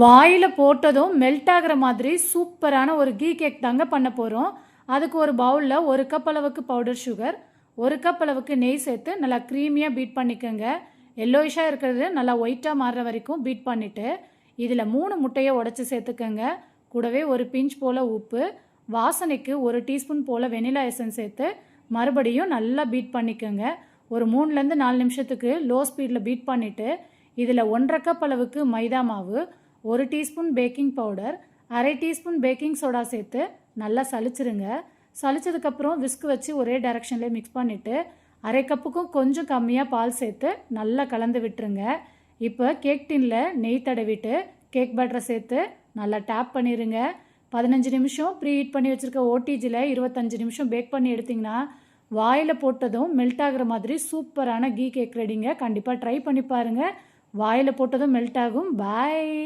வாயில் போட்டதும் மெல்ட் ஆகிற மாதிரி சூப்பரான ஒரு கீ கேக் தாங்க பண்ண போகிறோம். அதுக்கு ஒரு பவுலில் 1 கப் அளவுக்கு பவுடர் சுகர், 1 கப் அளவுக்கு நெய் சேர்த்து நல்லா க்ரீமியாக பீட் பண்ணிக்கோங்க. எல்லோயிஷாக இருக்கிறது நல்லா ஒயிட்டாக மாறுற வரைக்கும் பீட் பண்ணிவிட்டு இதில் 3 முட்டையை உடச்சி சேர்த்துக்கோங்க. கூடவே ஒரு பிஞ்ச் போல் உப்பு, வாசனைக்கு 1 டீஸ்பூன் போல் வெனிலா எசன்ஸ் சேர்த்து மறுபடியும் நல்லா பீட் பண்ணிக்கோங்க. ஒரு 3லேருந்து 4 நிமிஷத்துக்கு லோ ஸ்பீடில் பீட் பண்ணிவிட்டு இதில் 1.5 கப் அளவுக்கு மைதா மாவு, 1 teaspoon baking powder, 1/2 teaspoon baking soda சேர்த்து நல்லா சலிச்சிருங்க. சலிச்சதுக்கப்புறம் விஸ்க் வச்சு ஒரே டைரெக்ஷன்லேயே மிக்ஸ் பண்ணிவிட்டு 1/2 கப்புக்கும் கொஞ்சம் கம்மியாக பால் சேர்த்து நல்லா கலந்து விட்டுருங்க. இப்போ கேக் டின்னில் நெய் தடவிட்டு கேக் பேட்டரை சேர்த்து நல்லா டேப் பண்ணிடுங்க. 15 நிமிஷம் ப்ரீ ஹீட் பண்ணி வச்சுருக்க ஓடிஜியில் 25 நிமிஷம் பேக் பண்ணி எடுத்திங்கன்னா வாயில் போட்டதும் மெல்ட் ஆகிற மாதிரி சூப்பரான கீ கேக் ரெடிங்க. கண்டிப்பாக ட்ரை பண்ணி பாருங்கள். வாயில் போட்டதும் மெல்ட் ஆகும். பாய்.